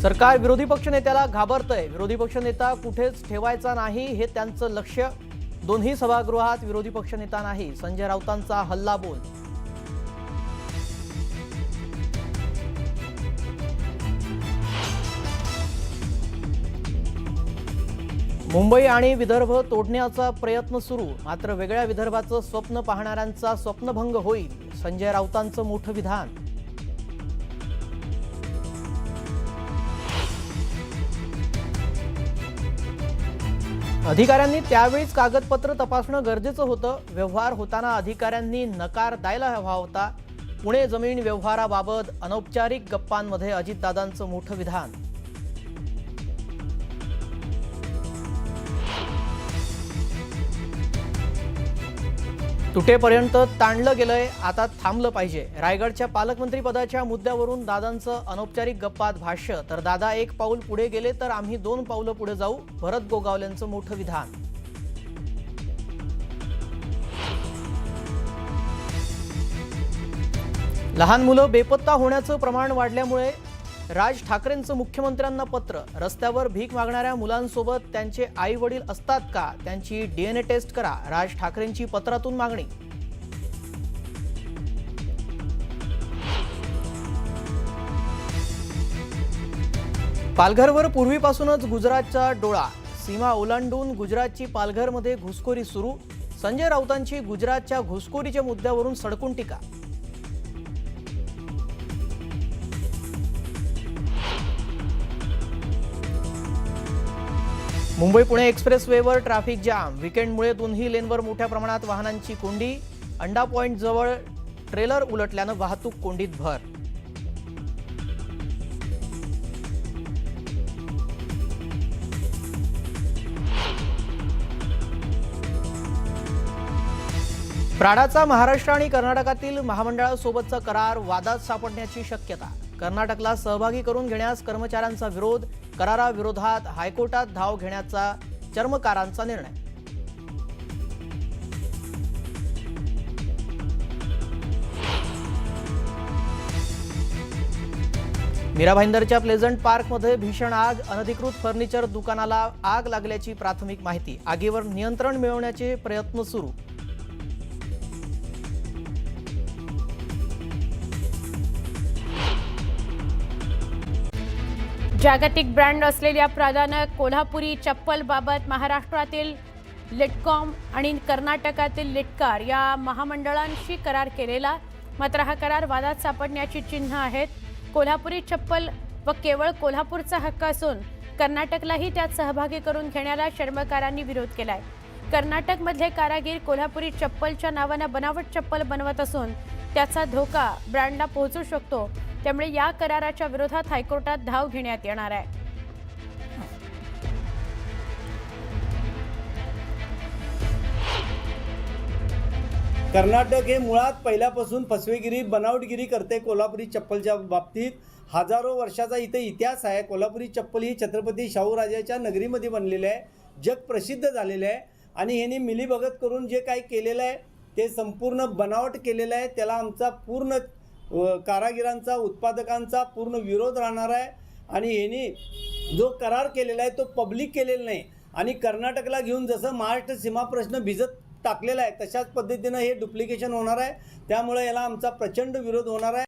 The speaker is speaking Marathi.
सरकार विरोधी पक्षनेत्याला घाबरतंय। विरोधी पक्षनेता कुठेच ठेवायचा नाही हे त्यांचं लक्ष्य। दोन्ही सभागृहात विरोधी पक्षनेता नाही, संजय राऊतांचा हल्लाबोल। मुंबई आणि विदर्भ तोडण्याचा प्रयत्न सुरू, मात्र वेगळ्या विदर्भाचं स्वप्न पाहणाऱ्यांचा स्वप्नभंग होईल, संजय राऊतांचं मोठं विधान। अधिकाऱ्यांनी त्यावेळीच कागदपत्र तपासणं गरजेचं होतं। व्यवहार होताना अधिकाऱ्यांनी नकार द्यायला हवा होता। पुणे जमीन व्यवहाराबाबत अनौपचारिक गप्पांमध्ये अजितदादांचं मोठं विधान। तुटेपर्यंत ताणलं गेलंय, आता थांबलं पाहिजे। रायगडच्या पालकमंत्री पदाच्या मुद्द्यावरून दादांचं अनौपचारिक गप्पात भाष्य। तर दादा एक पाऊल पुढे गेले तर आम्ही 2 पावलं पुढे जाऊ, भरत गोगावलेंचं मोठं विधान। लहान मुलं बेपत्ता होण्याचं प्रमाण वाढल्यामुळे राज ठाकरेंचं मुख्यमंत्र्यांना पत्र। रस्त्यावर भीक मागणाऱ्या मुलांसोबत त्यांचे आई वडील असतात का, त्यांची DNA टेस्ट करा, राज ठाकरेंची पत्रातून मागणी। पालघरवर पूर्वीपासूनच गुजरातचा डोळा। सीमा ओलांडून गुजरातची पालघरमध्ये घुसखोरी सुरू। संजय राऊतांची गुजरातच्या घुसखोरीच्या मुद्द्यावरून सडकून टीका। मुंबई पुणे एक्सप्रेसवेवर ट्रॅफिक जाम। वीकेंडमुळे दोन्ही लेनवर मोठ्या प्रमाणात वाहनांची कोंडी। अंडा पॉइंट जवळ ट्रेलर उलटल्यानं वाहतूक कोंडीत भर। प्राडाचा महाराष्ट्र आणि कर्नाटकातील महामंडळासोबतचा करार वादात सापडण्याची शक्यता। कर्नाटकला सहभागी करून घेण्यास कर्मचाऱ्यांचा विरोध। कराराविरोधात हायकोर्टात धाव घेण्याचा चर्मकारांचा निर्णय। मीरा भाईंदरच्या प्लेझंट पार्कमध्ये भीषण आग। अनधिकृत फर्निचर दुकानाला आग लागल्याची प्राथमिक माहिती। आगीवर नियंत्रण मिळवण्याचे प्रयत्न सुरू। जागतिक ब्रँड असलेल्या प्रादानं कोल्हापुरी चप्पल बाबत महाराष्ट्रातील लिटकॉम आणि कर्नाटकातील लिटकार या महामंडळांशी करार केलेला, मात्र हा करार वादात सापडण्याची चिन्ह आहेत। कोल्हापुरी चप्पल व केवळ कोल्हापूरचा हक्क असून कर्नाटकलाही त्यात सहभागी करून घेण्याला चर्मकारांनी विरोध केलाय। कर्नाटकमधले कारागीर कोल्हापुरी चप्पलच्या नावानं बनावट चप्पल बनवत असून त्याचा धोका ब्रँडला पोहोचू शकतो, त्यामुळे या कराराच्या विरोधात हायकोर्टात धाव घेण्यात येणार आहे। कर्नाटक हे मुळात पहिल्यापासून फसवेगिरी बनावटगिरी करते कोल्हापुरी चप्पलच्या बाबतीत। हजारो वर्षाचा इथे इतिहास आहे। कोल्हापुरी चप्पल ही छत्रपती शाहूराजाच्या नगरीमध्ये बनलेली आहे, जग प्रसिद्ध झालेले आहे आणि ह्यांनी मिलीभगत करून जे काही केलेलं आहे ते संपूर्ण बनावट केलेलं आहे। त्याला आमचा पूर्ण कारागिरांचा उत्पादकांचा पूर्ण विरोध राहणार आहे आणि ह्यांनी जो करार केलेला आहे तो पब्लिक केलेला नाही आणि कर्नाटकला घेऊन जसं महाराष्ट्र सीमा प्रश्न भिजत टाकलेला आहे तशाच पद्धतीनं हे डुप्लिकेशन होणार आहे। त्यामुळे याला आमचा प्रचंड विरोध होणार आहे।